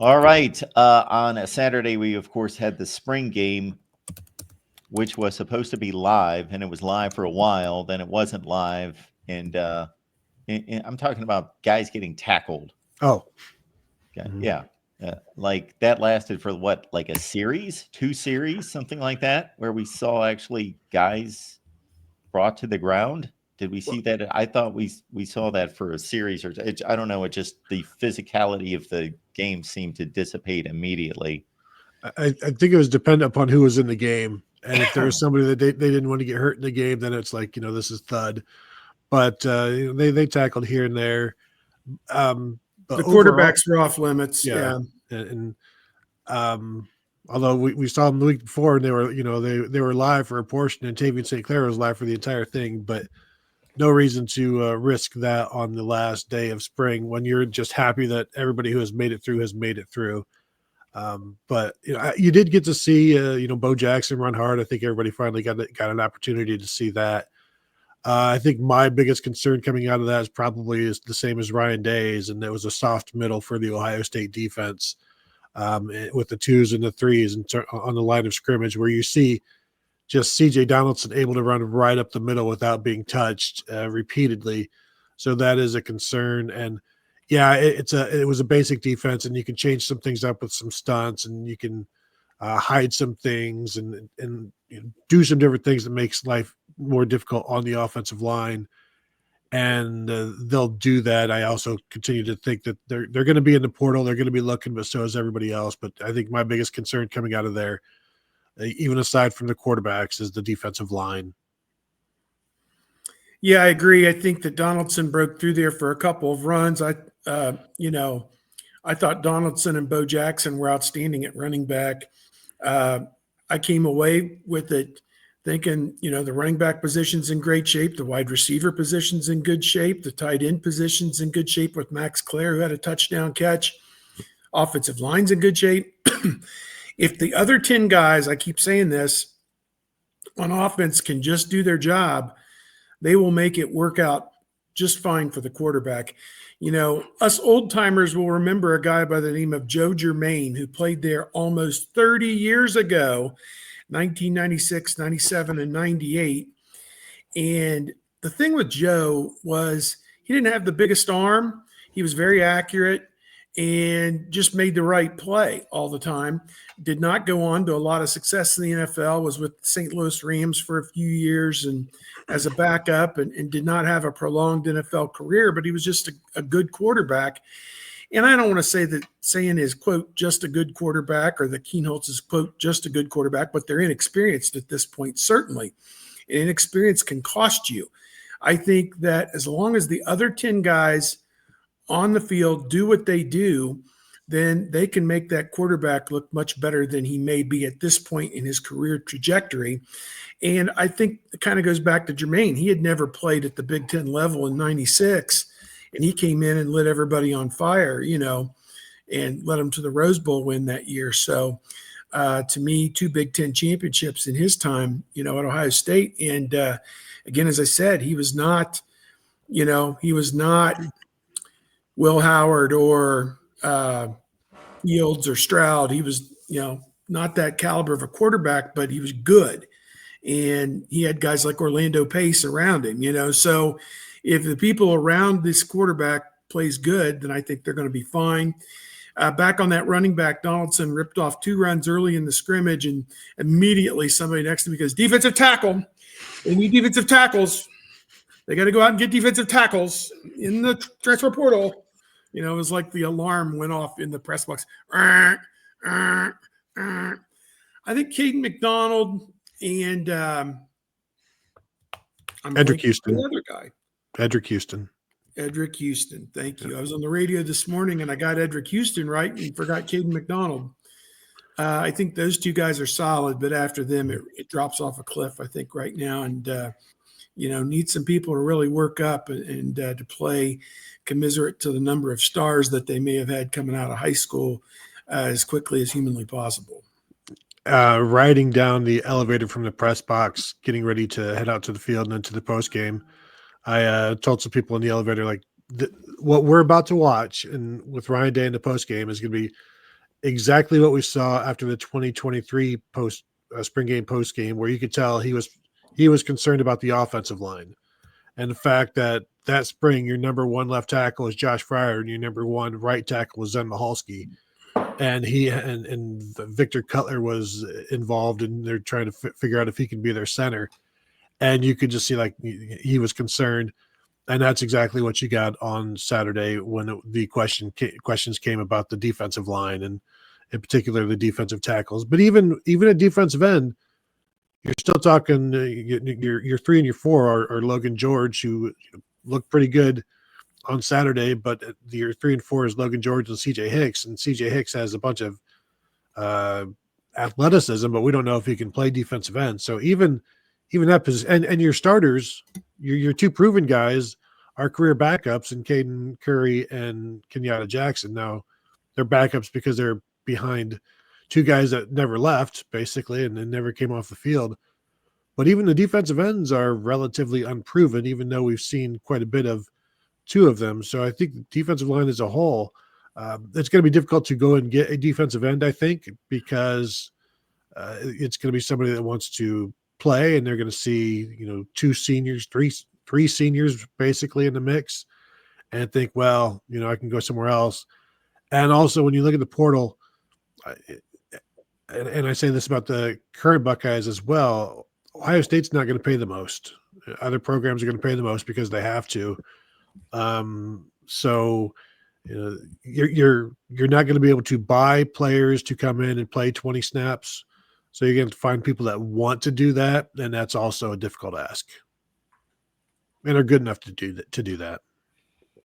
All right. On a Saturday, we of course had the spring game, which was supposed to be live, and it was live for a while. Then it wasn't live, and I'm talking about guys getting tackled. Oh, Okay. Yeah. Like that lasted for what, like a series, 2 series, something like that, where we saw actually guys brought to the ground. Did we see that? I thought we saw that for a series, or I don't know. It just the physicality of the game seemed to dissipate immediately. I think it was dependent upon who was in the game. And if there was somebody that they didn't want to get hurt in the game, then it's like, this is thud. But they tackled here and there. But the quarterbacks were off limits. Yeah. And although we saw them the week before and they were, they were live for a portion and Tavian St. Clair was live for the entire thing, but no reason to risk that on the last day of spring when you're just happy that everybody who has made it through. But you did get to see Bo Jackson run hard. I think everybody finally got an opportunity to see that. I think my biggest concern coming out of that is the same as Ryan Day's, and it was a soft middle for the Ohio State defense with the 2s and the 3s on the line of scrimmage, where you see just C.J. Donaldson able to run right up the middle without being touched repeatedly. So that is a concern. And yeah, it was a basic defense, and you can change some things up with some stunts, and you can hide some things and do some different things that makes life more difficult on the offensive line. And they'll do that. I also continue to think that they're going to be in the portal. They're going to be looking, but so is everybody else. But I think my biggest concern coming out of there, even aside from the quarterbacks, is the defensive line. Yeah, I agree. I think that Donaldson broke through there for a couple of runs. I thought Donaldson and Bo Jackson were outstanding at running back. I came away with it thinking, the running back position's in great shape, the wide receiver position's in good shape, the tight end position's in good shape with Max Clare, who had a touchdown catch. Offensive line's in good shape. If the other 10 guys, I keep saying this, on offense can just do their job, they will make it work out just fine for the quarterback. Us old timers will remember a guy by the name of Joe Germain, who played there almost 30 years ago, 1996, 97, and 98. And the thing with Joe was he didn't have the biggest arm. He was very accurate and just made the right play all the time. Did not go on to a lot of success in the NFL, was with St. Louis Rams for a few years and as a backup and did not have a prolonged NFL career, but he was just a good quarterback. And I don't want to say that saying is, quote, just a good quarterback, or that Keenholz is, quote, just a good quarterback, but they're inexperienced at this point, certainly. And inexperience can cost you. I think that as long as the other 10 guys on the field do what they do, then they can make that quarterback look much better than he may be at this point in his career trajectory. And I think it kind of goes back to Jermaine. He had never played at the Big Ten level in 96, and he came in and lit everybody on fire, and led them to the Rose Bowl win that year. So to me, 2 Big Ten championships in his time, at Ohio State. And again, as I said, he was not Will Howard or Yields or Stroud. He was, not that caliber of a quarterback, but he was good. And he had guys like Orlando Pace around him, So if the people around this quarterback plays good, then I think they're going to be fine. Back on that running back, Donaldson ripped off 2 runs early in the scrimmage, and immediately somebody next to me goes, defensive tackle. They need defensive tackles. They got to go out and get defensive tackles in the transfer portal. It was like the alarm went off in the press box. I think Caden McDonald and Edric Houston. The other guy. Edric Houston. Thank you. I was on the radio this morning and I got Edric Houston right and forgot Caden McDonald. I think those 2 guys are solid, but after them, it drops off a cliff, I think, right now. And, need some people to really work up and to play commiserate to the number of stars that they may have had coming out of high school as quickly as humanly possible. Riding down the elevator from the press box, getting ready to head out to the field and then to the post game, I told some people in the elevator, like, what we're about to watch and with Ryan Day in the post game is going to be exactly what we saw after the 2023 spring game post game, where you could tell he was concerned about the offensive line and the fact that spring your number one left tackle is Josh Fryer and your number one right tackle was Zen Mahalski, and and Victor Cutler was involved, and they're trying to figure out if he can be their center, and you could just see like he was concerned. And that's exactly what you got on Saturday when the questions came about the defensive line and in particular the defensive tackles. But even at defensive end, you're still talking your 3 and your 4 are Logan George, who looked pretty good on Saturday, but your 3 and 4 is Logan George and CJ Hicks, and CJ Hicks has a bunch of athleticism, but we don't know if he can play defensive end. So even that position, and your starters, your 2 proven guys are career backups in Caden Curry and Kenyatta Jackson. Now they're backups because they're behind 2 guys that never left basically and never came off the field. But even the defensive ends are relatively unproven, even though we've seen quite a bit of 2 of them. So I think the defensive line as a whole, it's going to be difficult to go and get a defensive end, I think, because it's going to be somebody that wants to play, and they're going to see 2 seniors, three seniors basically in the mix, and think, well, I can go somewhere else. And also when you look at the portal, and I say this about the current Buckeyes as well, Ohio State's not going to pay the most. Other programs are going to pay the most because they have to. So you're not going to be able to buy players to come in and play 20 snaps. So you're going to find people that want to do that, and that's also a difficult ask, and are good enough to do that.